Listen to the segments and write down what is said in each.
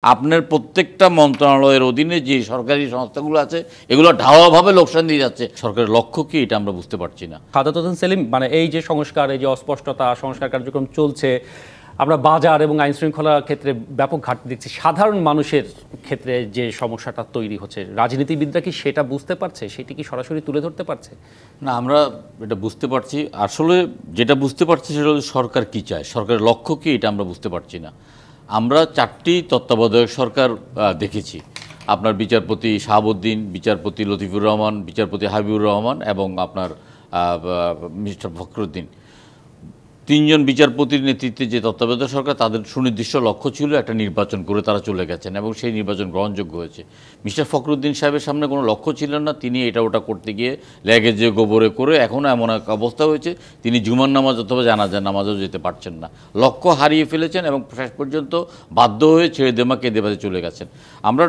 আপনার প্রত্যেকটা মন্ত্রণালয়ের অধীনে যে সরকারি সংস্থাগুলো আছে এগুলো ঢালাওভাবে লোকসান দিয়ে যাচ্ছে। সরকারের লক্ষ্য কি এটা আমরা বুঝতে পারছি না। সাদাত হোসেন সেলিম, মানে এই যে সংস্কার, এই যে অস্পষ্টতা, সংস্কার কার্যক্রম চলছে, আমরা বাজার এবং আইন শৃঙ্খলার ক্ষেত্রে ব্যাপক ঘাটতি দেখছি। সাধারণ মানুষের ক্ষেত্রে যে সমস্যাটা তৈরি হচ্ছে, রাজনীতিবিদরা কি সেটা বুঝতে পারছে? সেটি কি সরাসরি তুলে ধরতে পারছে? না, আমরা এটা বুঝতে পারছি। আসলে যেটা বুঝতে পারছি সেটা হলো সরকার কি চায়, সরকারের লক্ষ্য কি এটা আমরা বুঝতে পারছি না। আমরা 4টি তত্ত্বাবধায়ক সরকার দেখেছি। আপনার বিচারপতি শাহাবুদ্দিন, বিচারপতি লতিফুর রহমান, বিচারপতি হাবিবুর রহমান এবং আপনার মিস্টার ফখরুদ্দিন, 3 জন বিচারপতির নেতৃত্বে যে তত্ত্বাবধায়ক সরকার, তাদের সুনির্দিষ্ট লক্ষ্য ছিল একটা নির্বাচন করে তারা চলে গেছেন এবং সেই নির্বাচন গ্রহণযোগ্য হয়েছে। মিস্টার ফখরুদ্দিন সাহেবের সামনে কোনো লক্ষ্য ছিল না। তিনি এটা ওটা করতে গিয়ে লেগেজে গোবরে করে এখনও এমন এক অবস্থা হয়েছে তিনি জুমার নামাজ অথবা জানাজার নামাজও যেতে পারছেন না। লক্ষ্য হারিয়ে ফেলেছেন এবং শেষ পর্যন্ত বাধ্য হয়ে ছেড়ে দেমা কেঁদে বাদে চলে গেছেন। আমরা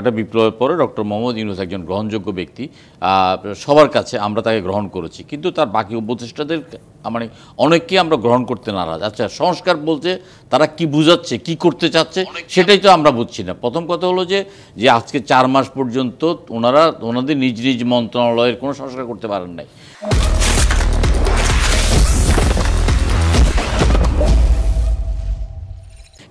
একটা বিপ্লবের পরে ডক্টর মোহাম্মদ ইউনূস একজন গ্রহণযোগ্য ব্যক্তি, সবার কাছে আমরা তাকে গ্রহণ করেছি, কিন্তু তার বাকি উপদেষ্টাদের মানে অনেককে আমরা গ্রহণ করতে নারাজ। আচ্ছা, সংস্কার বলতে তারা কি বুঝাচ্ছে, কি করতে চাচ্ছে সেটাই তো আমরা বুঝছি না। প্রথম কথা হলো যে আজকে 4 মাস পর্যন্ত ওনাদের নিজ নিজ মন্ত্রণালয়ের কোনো সংস্কার করতে পারেন নাই।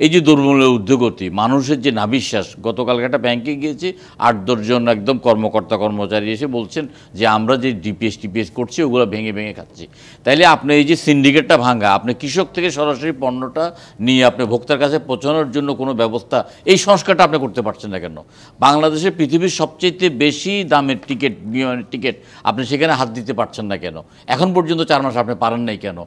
এই যে দুর্মূল্যের উদ্যোগতি, মানুষের যে নাবিশ্বাস, গতকালকে একটা ব্যাংকে গিয়েছি, 8-10 জন একদম কর্মকর্তা কর্মচারী এসে বলছেন যে আমরা যে টিপিএস করছি ওগুলো ভেঙে ভেঙে খাচ্ছি। তাইলে আপনি এই যে সিন্ডিকেটটা ভাঙা, আপনি কৃষক থেকে সরাসরি পণ্যটা নিয়ে আপনি ভোক্তার কাছে পৌঁছানোর জন্য কোনো ব্যবস্থা, এই সংস্কারটা আপনি করতে পারছেন না কেন? বাংলাদেশে পৃথিবীর সবচেয়ে বেশি দামের টিকিট আপনি সেখানে হাত দিতে পারছেন না কেন? এখন পর্যন্ত 4 মাস আপনি পারেন নাই কেন?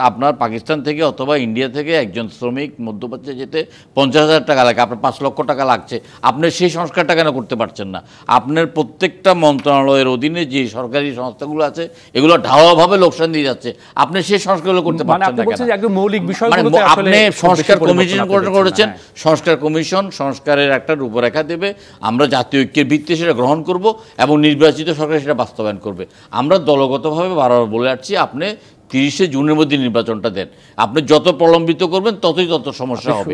আপনার পাকিস্তান থেকে অথবা ইন্ডিয়া থেকে একজন শ্রমিক মধ্যপ্রাচ্যে যেতে 50,000 টাকা লাগে, আপনার 5 লক্ষ টাকা লাগছে, আপনি সেই সংস্কারটা কেন করতে পারছেন না? আপনার প্রত্যেকটা মন্ত্রণালয়ের অধীনে যে সরকারি সংস্থাগুলো আছে এগুলো ঢালাওভাবে লোকসান দিয়ে যাচ্ছে, আপনি সেই সংস্কারগুলো করতে পারছেন না কেন? আপনি সংস্কার কমিশন করেছেন, সংস্কার কমিশন সংস্কারের একটা রূপরেখা দেবে, আমরা জাতীয় ঐক্যের ভিত্তিতে সেটা গ্রহণ করব এবং নির্বাচিত সরকার সেটা বাস্তবায়ন করবে। আমরা দলগতভাবে বারবার বলে আসছি, আপনি 30শে জুনের মধ্যে নির্বাচনটা দেন। আপনি যত প্রলম্বিত করবেন তত সমস্যা হবে।